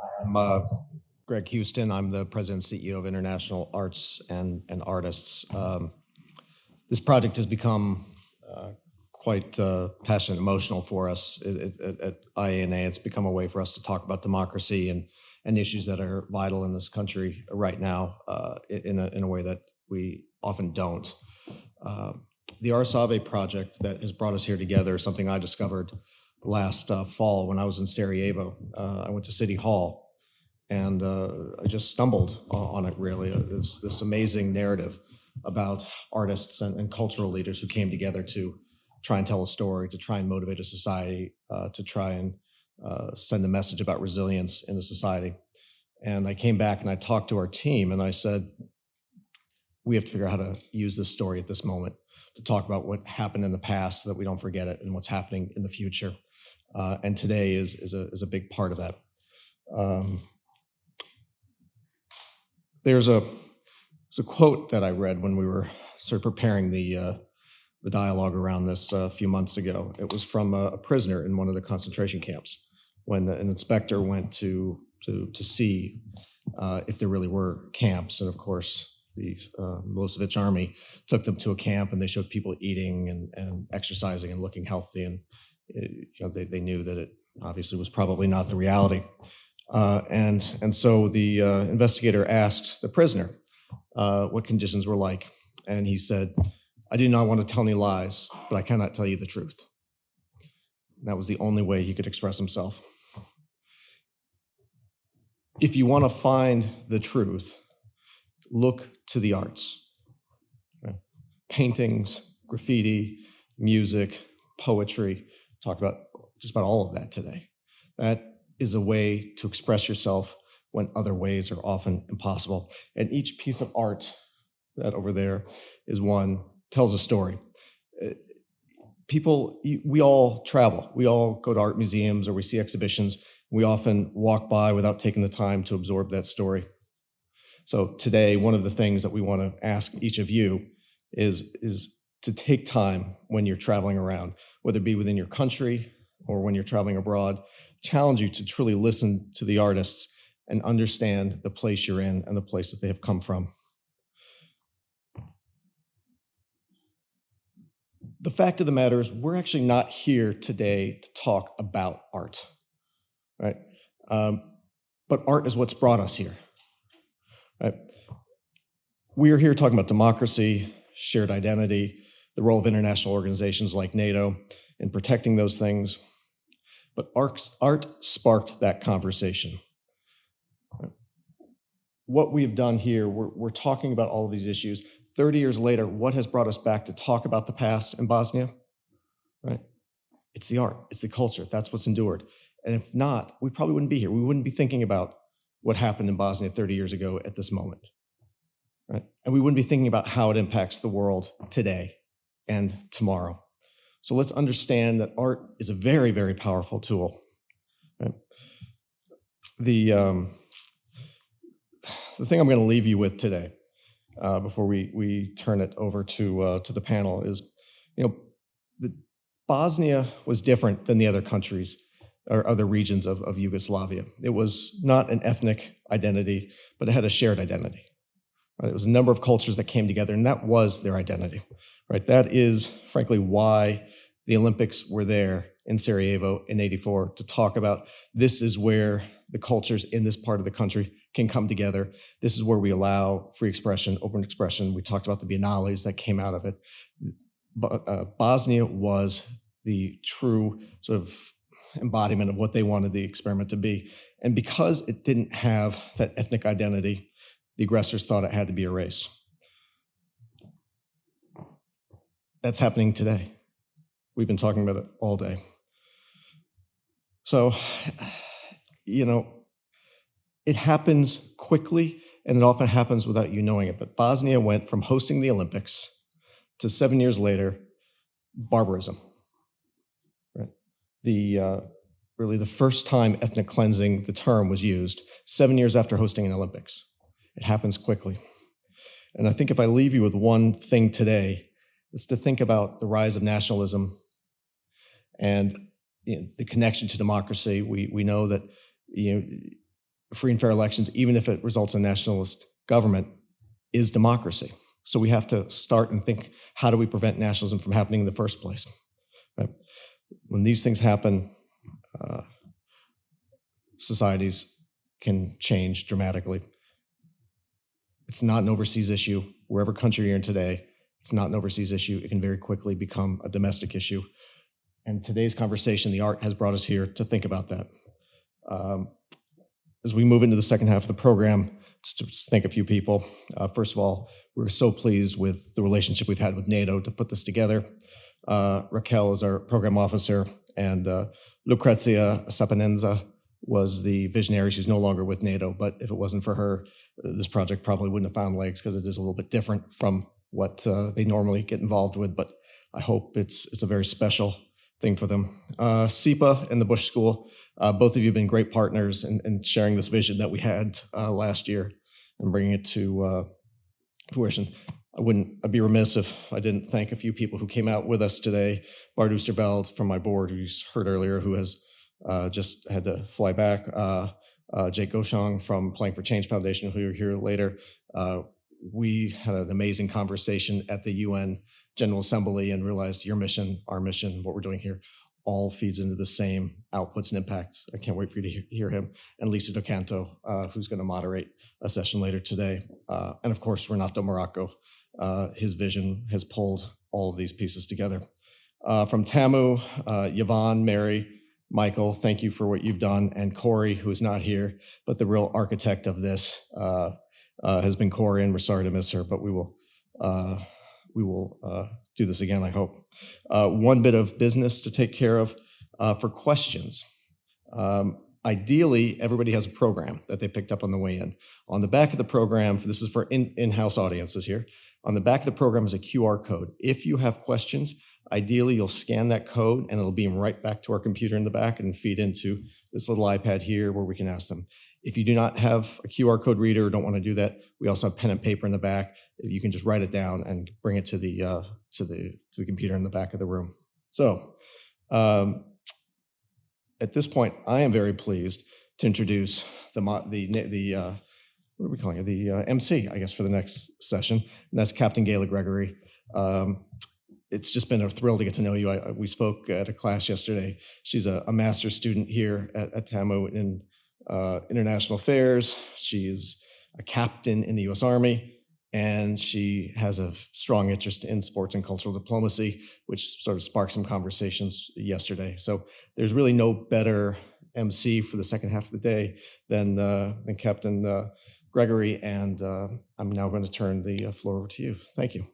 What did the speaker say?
I'm Greg Houston. I'm the president and CEO of International Arts and Artists. This project has become quite passionate and emotional for us at IA&A. It's become a way for us to talk about democracy and issues that are vital in this country right now in a way that we often don't. The ARS AEVI project that has brought us here together is something I discovered last fall when I was in Sarajevo. I went to City Hall and I just stumbled on it, really. It's this amazing narrative about artists and cultural leaders who came together to try and tell a story, to try and motivate a society, to try and send a message about resilience in a society. And I came back and I talked to our team and I said, we have to figure out how to use this story at this moment to talk about what happened in the past so that we don't forget it and what's happening in the future. And today is a big part of that. There's a quote that I read when we were sort of preparing the dialogue around this a few months ago. It was from a prisoner in one of the concentration camps when an inspector went to see if there really were camps. And of course, the Milosevic army took them to a camp and they showed people eating and exercising and looking healthy. And they knew that it obviously was probably not the reality. And so the investigator asked the prisoner what conditions were like. And he said, "I do not want to tell any lies, but I cannot tell you the truth." And that was the only way he could express himself. If you want to find the truth, look to the arts. Right? Paintings, graffiti, music, poetry. Talk about just about all of that today. That is a way to express yourself when other ways are often impossible. And each piece of art, that over there is one, tells a story. People, we all travel. We all go to art museums or we see exhibitions. We often walk by without taking the time to absorb that story. So today, one of the things that we want to ask each of you is to take time when you're traveling around, whether it be within your country or when you're traveling abroad, challenge you to truly listen to the artists and understand the place you're in and the place that they have come from. The fact of the matter is we're actually not here today to talk about art, right? But art is what's brought us here, right? We are here talking about democracy, shared identity, the role of international organizations like NATO in protecting those things. But art sparked that conversation. What we've done here, we're talking about all of these issues. 30 years later, what has brought us back to talk about the past in Bosnia? Right? It's the art, it's the culture, that's what's endured. And if not, we probably wouldn't be here. We wouldn't be thinking about what happened in Bosnia 30 years ago at this moment. Right? And we wouldn't be thinking about how it impacts the world today and tomorrow. So let's understand that art is a very, very powerful tool. Right? The thing I'm going to leave you with today, before we turn it over to the panel, is, Bosnia was different than the other countries or other regions of Yugoslavia. It was not an ethnic identity, but it had a shared identity. Right? It was a number of cultures that came together, and that was their identity. Right? That is, frankly, why the Olympics were there in Sarajevo in '84 to talk about this is where the cultures in this part of the country can come together. This is where we allow free expression, open expression. We talked about the biennales that came out of it. Bosnia was the true sort of embodiment of what they wanted the experiment to be. And because it didn't have that ethnic identity, the aggressors thought it had to be erased. That's happening today. We've been talking about it all day. So, it happens quickly, and it often happens without you knowing it. But Bosnia went from hosting the Olympics to 7 years later, barbarism. Right? Really the first time ethnic cleansing, the term, was used, 7 years after hosting an Olympics. It happens quickly. And I think if I leave you with one thing today, it's to think about the rise of nationalism and the connection to democracy. We know that free and fair elections, even if it results in nationalist government, is democracy. So we have to start and think, how do we prevent nationalism from happening in the first place? Right? When these things happen, societies can change dramatically. It's not an overseas issue. Wherever country you're in today, it's not an overseas issue. It can very quickly become a domestic issue. And today's conversation, the art, has brought us here to think about that. As we move into the second half of the program, just to thank a few people. First of all, we're so pleased with the relationship we've had with NATO to put this together. Raquel is our program officer, and Lucrezia Saponenza was the visionary. She's no longer with NATO, but if it wasn't for her, this project probably wouldn't have found legs, because it is a little bit different from what they normally get involved with, but I hope it's a very special thing for them. SIPA and the Bush School, both of you have been great partners in sharing this vision that we had last year and bringing it to fruition. I'd be remiss if I didn't thank a few people who came out with us today. Bart Oosterveld from my board, who you heard earlier, who has just had to fly back. Jake Goshong from Playing for Change Foundation, who you'll hear later. We had an amazing conversation at the UN General Assembly and realized your mission, our mission, what we're doing here, all feeds into the same outputs and impact. I can't wait for you to hear him. And Lisa DoCanto, who's going to moderate a session later today. And of course, Renato Morocco. His vision has pulled all of these pieces together. From TAMU, Yvonne, Mary, Michael, thank you for what you've done. And Corey, who is not here, but the real architect of this has been Corey, and we're sorry to miss her, but we will do this again, I hope. One bit of business to take care of for questions. Ideally, everybody has a program that they picked up on the way in. On the back of the program, this is for in-house audiences here, on the back of the program is a QR code. If you have questions, ideally you'll scan that code and it'll beam right back to our computer in the back and feed into this little iPad here where we can ask them. If you do not have a QR code reader or don't want to do that, we also have pen and paper in the back. You can just write it down and bring it to the computer in the back of the room. So at this point, I am very pleased to introduce the what are we calling it? The MC, I guess, for the next session, and that's Captain Gayla Gregory. It's just been a thrill to get to know you. We spoke at a class yesterday. She's a master's student here at TAMU in international affairs. She's a captain in the U.S. Army, and she has a strong interest in sports and cultural diplomacy, which sort of sparked some conversations yesterday. So there's really no better MC for the second half of the day than Captain Gregory, and I'm now going to turn the floor over to you. Thank you.